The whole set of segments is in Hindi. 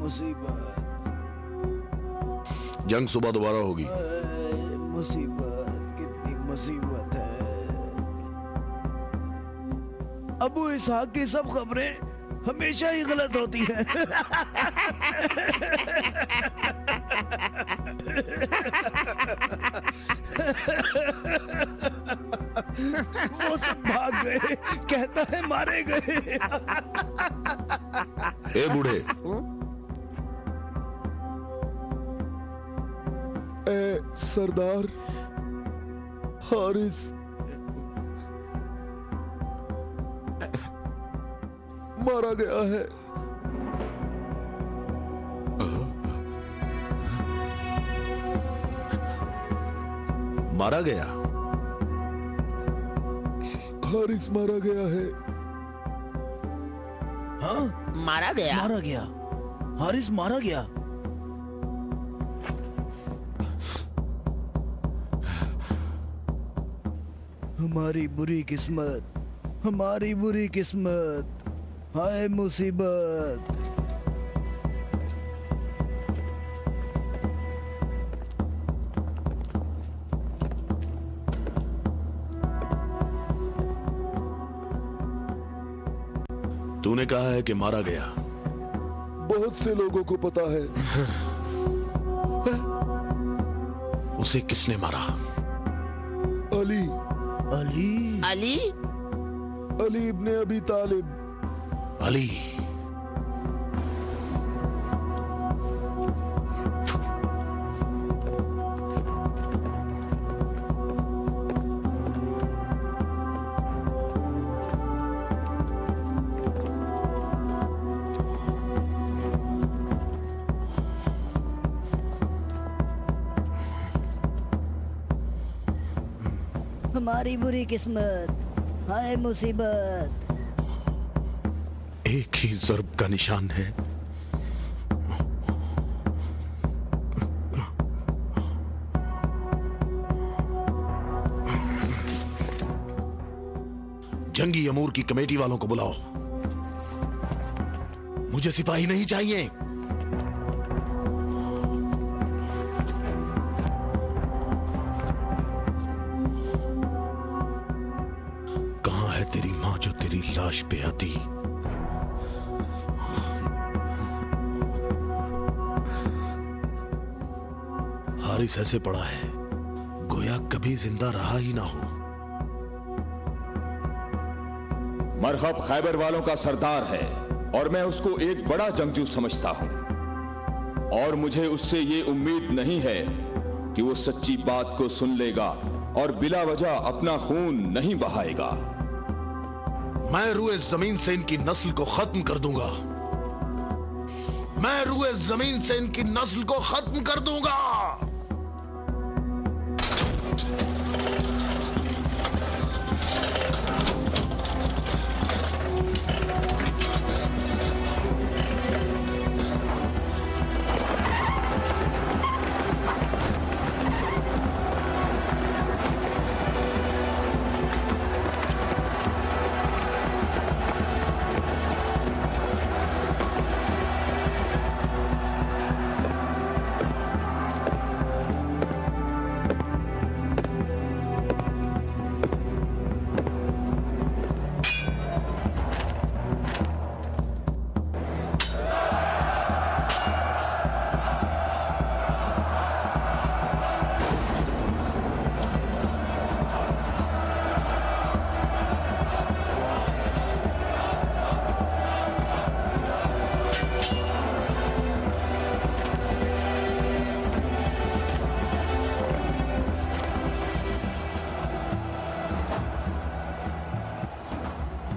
मुसीबत। जंग सुबह दोबारा होगी। मुसीबत, कितनी मुसीबत है। अबू इसहाक की सब खबरें हमेशा ही गलत होती हैं। वो सब भाग गए, कहता है मारे गए। ए बूढ़े, ए सरदार हारिस, मारा गया है। मारा गया? हारिस मारा गया है। हाँ, मारा गया? मारा गया, हारिस मारा गया। हमारी बुरी किस्मत, हमारी बुरी किस्मत, हाय मुसीबत। तूने कहा है कि मारा गया। बहुत से लोगों को पता है। उसे किसने मारा? अली। अली? अली? अली इब्ने अबी तालिब। अली? हमारी बुरी किस्मत, हाय मुसीबत। एक ही ज़र्ब का निशान है। जंगी अमूर की कमेटी वालों को बुलाओ। मुझे सिपाही नहीं चाहिए। कहां है तेरी मां जो तेरी लाश पे आती? हारिस ऐसे पड़ा है गोया कभी जिंदा रहा ही ना हो। मरहब खैबर वालों का सरदार है और मैं उसको एक बड़ा जंगजू समझता हूं, और मुझे उससे ये उम्मीद नहीं है कि वो सच्ची बात को सुन लेगा और बिला वजह अपना खून नहीं बहाएगा। मैं रुए जमीन से इनकी नस्ल को खत्म कर दूंगा। मैं रुए जमीन से इनकी नस्ल को खत्म कर दूंगा।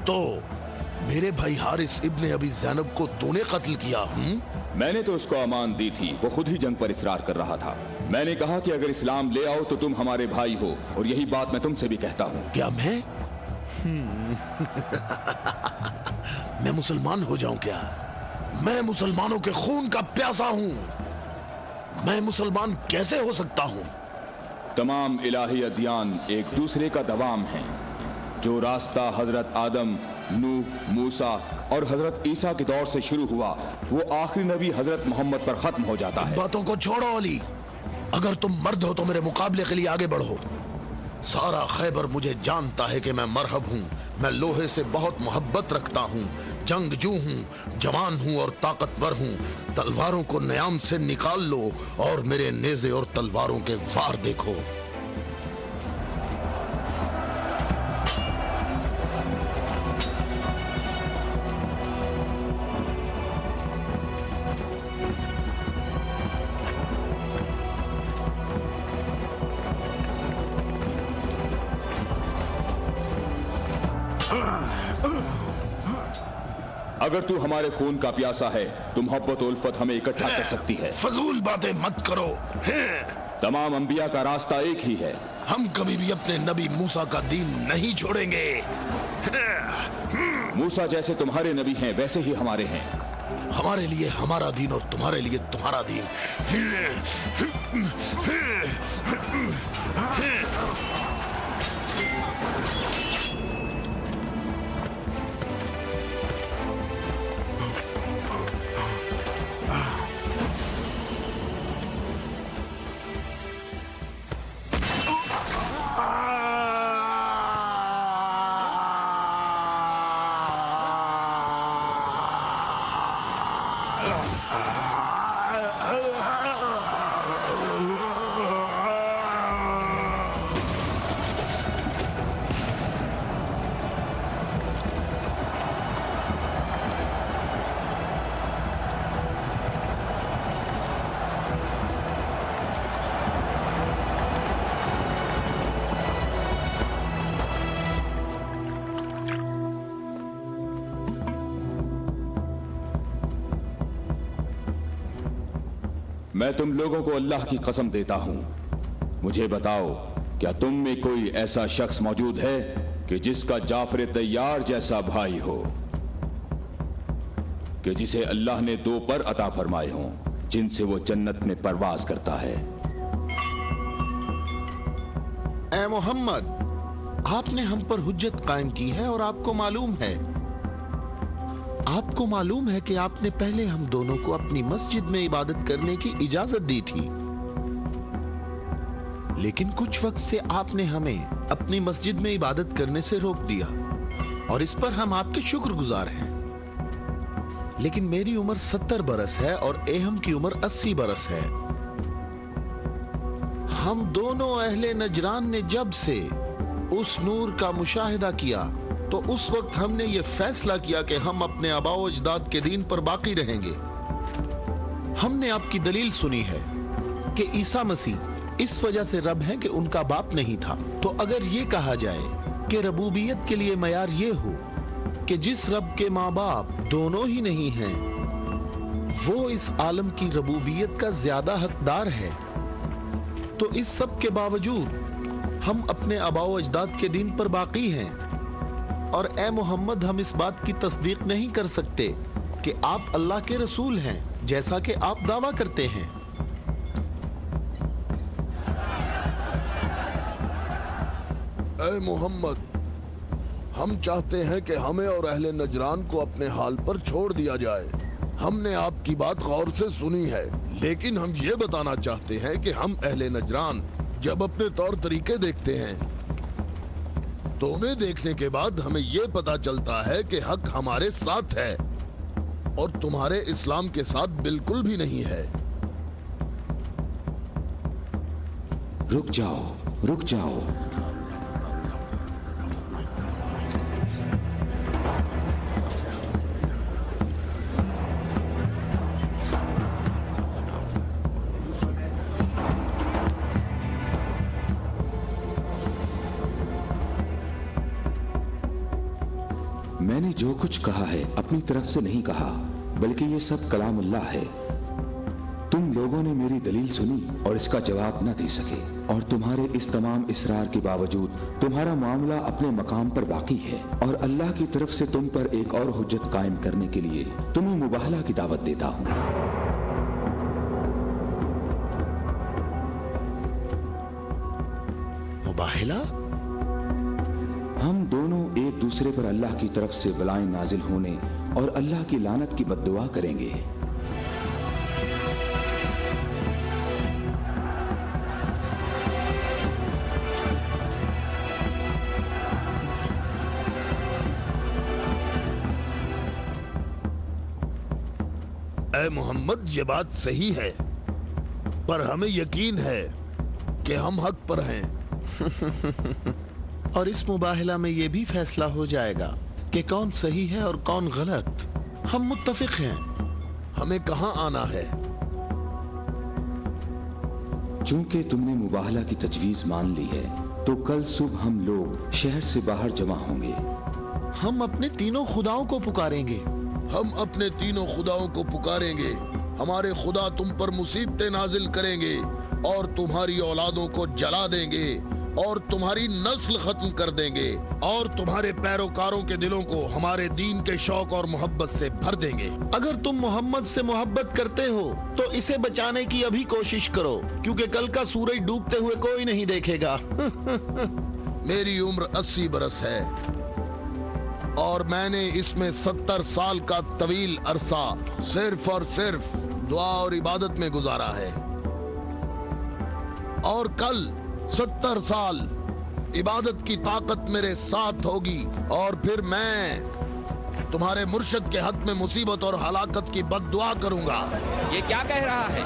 तो मेरे भाई हारिस इब्ने अबी ज़ैनब को तूने कत्ल किया? मैंने तो उसको अमान दी थी, वो खुद ही जंग पर इसरार कर रहा था। मैंने कहा कि अगर इस्लाम ले आओ तो तुम हमारे भाई हो, और यही बात मैं तुमसे भी कहता हूँ। क्या मैं मैं मुसलमान हो जाऊं क्या? मैं मुसलमानों के खून का प्यासा हूं। मैं मुसलमान कैसे हो सकता हूं? तमाम इलाही अदियान एक दूसरे का दवाम है। जो रास्ता हजरत आदम, नूह, मूसा और हजरत ईसा के दौर से शुरू हुआ, वो आखिरी नबी हजरत मोहम्मद पर खत्म हो जाता है। बातों को छोड़ो अली, अगर तुम मर्द हो तो मेरे मुकाबले के लिए आगे बढ़ो। सारा खैबर मुझे जानता है कि मैं मरहब हूँ, मैं लोहे से बहुत मोहब्बत रखता हूँ, जंगजू हूँ, जवान हूँ और ताकतवर हूँ। तलवारों को न्याम से निकाल लो और मेरे नेज़े और तलवारों के वार देखो। अगर तू हमारे खून का प्यासा है तो मोहब्बत उल्फत हमें इकट्ठा कर सकती है। फजूल बातें मत करो। तमाम अंबिया का रास्ता एक ही है। हम कभी भी अपने नबी मूसा का दीन नहीं छोड़ेंगे। मूसा जैसे तुम्हारे नबी हैं वैसे ही हमारे हैं। हमारे लिए हमारा दीन और तुम्हारे लिए तुम्हारा दीन। मैं तुम लोगों को अल्लाह की कसम देता हूं, मुझे बताओ क्या तुम में कोई ऐसा शख्स मौजूद है कि जिसका जाफर तैयार जैसा भाई हो, कि जिसे अल्लाह ने 2 पर अता फरमाए हों जिनसे वो जन्नत में परवाज करता है। ए मोहम्मद, आपने हम पर हुज्जत कायम की है और आपको मालूम है कि आपने पहले हम दोनों को अपनी मस्जिद में इबादत करने की इजाजत दी थी, लेकिन कुछ वक्त से आपने हमें अपनी मस्जिद में इबादत करने से रोक दिया और इस पर हम आपके शुक्रगुजार हैं। लेकिन मेरी उम्र 70 बरस है और एहम की उम्र 80 बरस है। हम दोनों अहले नजरान ने जब से उस नूर का मुशाहिदा किया तो उस वक्त हमने ये फैसला किया कि हम अपने आबाओ अजदाद के दीन पर बाकी रहेंगे। हमने आपकी दलील सुनी है कि ईसा मसीह इस वजह से रब है कि उनका बाप नहीं था। तो अगर ये कहा जाए कि रबूबियत के लिए मयार ये हो कि जिस रब के माँ बाप दोनों ही नहीं हैं, वो इस आलम की रबूबियत का ज्यादा हकदार है, तो इस सब के बावजूद हम अपने आबाओ अजदाद के दीन पर बाकी हैं। और ए मोहम्मद, हम इस बात की तस्दीक नहीं कर सकते कि आप अल्लाह के रसूल हैं जैसा कि आप दावा करते हैं। ए मोहम्मद, हम चाहते हैं कि हमें और अहले नजरान को अपने हाल पर छोड़ दिया जाए। हमने आपकी बात गौर से सुनी है, लेकिन हम ये बताना चाहते हैं कि हम अहले नजरान जब अपने तौर तरीके देखते हैं तो उन्हें देखने के बाद हमें ये पता चलता है कि हक हमारे साथ है और तुम्हारे इस्लाम के साथ बिल्कुल भी नहीं है। रुक जाओ, रुक जाओ। मैंने जो कुछ कहा है अपनी तरफ से नहीं कहा, बल्कि ये सब कलामुल्लाह है। तुम लोगों ने मेरी दलील सुनी और इसका जवाब न दे सके, और तुम्हारे इस तमाम इसरार के बावजूद तुम्हारा मामला अपने मकाम पर बाकी है। और अल्लाह की तरफ से तुम पर एक और हुज्जत कायम करने के लिए तुम्हें मुबाहला की दावत देता हूँ। मुबाहला? हम दोनों एक दूसरे पर अल्लाह की तरफ से बलाएं नाजिल होने और अल्लाह की लानत की बद्दुआ करेंगे। ऐ मोहम्मद, ये बात सही है, पर हमें यकीन है कि हम हक पर हैं। और इस मुबाहला में ये भी फैसला हो जाएगा कि कौन सही है और कौन गलत। हम मुत्तफिक हैं। हमें कहाँ आना है? चूंकि तुमने मुबाहला की तजवीज मान ली है, तो कल सुबह हम लोग शहर से बाहर जमा होंगे। हम अपने तीनों खुदाओं को पुकारेंगे। हम अपने तीनों खुदाओं को पुकारेंगे। हमारे खुदा तुम पर मुसीबतें नाजिल करेंगे और तुम्हारी औलादों को जला देंगे और तुम्हारी नस्ल खत्म कर देंगे और तुम्हारे पैरोकारों के दिलों को हमारे दीन के शौक और मोहब्बत से भर देंगे। अगर तुम मोहम्मद से मोहब्बत करते हो तो इसे बचाने की अभी कोशिश करो, क्योंकि कल का सूरज डूबते हुए कोई नहीं देखेगा। मेरी उम्र 80 बरस है और मैंने इसमें 70 साल का तवील अरसा सिर्फ और सिर्फ दुआ और इबादत में गुजारा है, और कल 70 साल इबादत की ताकत मेरे साथ होगी और फिर मैं तुम्हारे मुर्शिद के हक में मुसीबत और हलाकत की बद्दुआ करूंगा। ये क्या कह रहा है?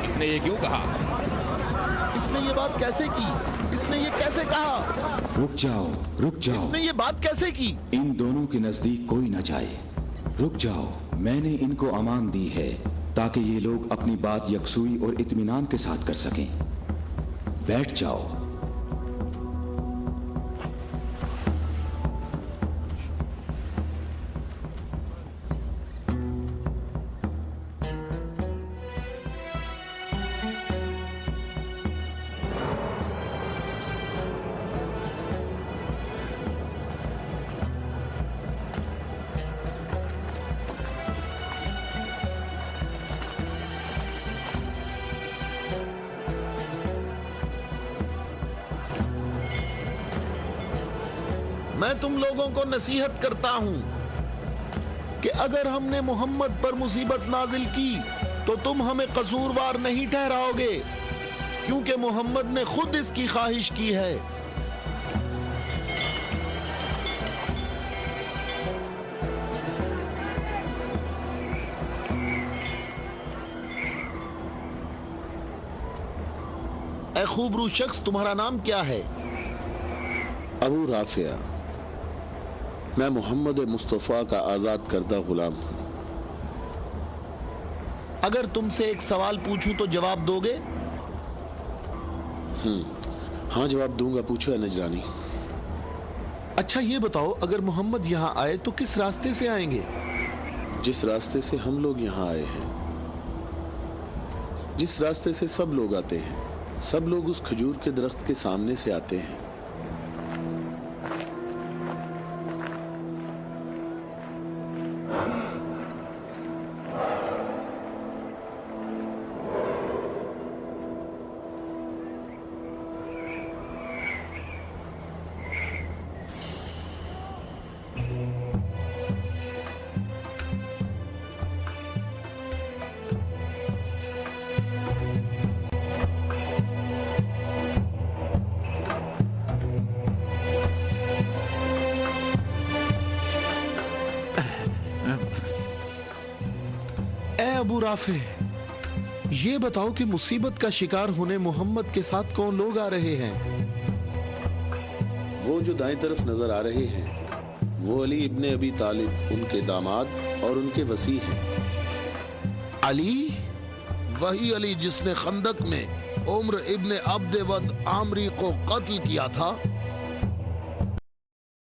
इसने ये क्यों कहा? इसने ये बात कैसे की? इसने ये कैसे कहा? रुक जाओ, रुक जाओ। इसने ये बात कैसे की? इन दोनों के नजदीक कोई न जाए। रुक जाओ, मैंने इनको अमान दी है ताकि ये लोग अपनी बात यकसुई और इत्मीनान के साथ कर सकें। बैठ जाओ। मैं तुम लोगों को नसीहत करता हूं कि अगर हमने मोहम्मद पर मुसीबत नाजिल की तो तुम हमें कसूरवार नहीं ठहराओगे, क्योंकि मोहम्मद ने खुद इसकी ख्वाहिश की है। ऐ खूबरू शख्स, तुम्हारा नाम क्या है? अबू राफिया। मैं मोहम्मद मुस्तफ़ा का आजाद करदा गुलाम हूं। अगर तुमसे एक सवाल पूछूं तो जवाब दोगे? हाँ, जवाब दूंगा। पूछो नजरानी। अच्छा ये बताओ, अगर मोहम्मद यहाँ आए तो किस रास्ते से आएंगे? जिस रास्ते से हम लोग यहाँ आए हैं, जिस रास्ते से सब लोग आते हैं। सब लोग उस खजूर के दरख्त के सामने से आते हैं। अबू राफे, ये बताओ कि मुसीबत का शिकार होने मोहम्मद के साथ कौन लोग आ रहे हैं? वो जो दाएं तरफ नजर आ रहे हैं, वो अली इब्ने अबी तालिब, उनके दामाद और उनके वसी हैं। अली? वही अली जिसने खंदक में उम्र इब्ने अब्द वद आमरी को कत्ल किया था।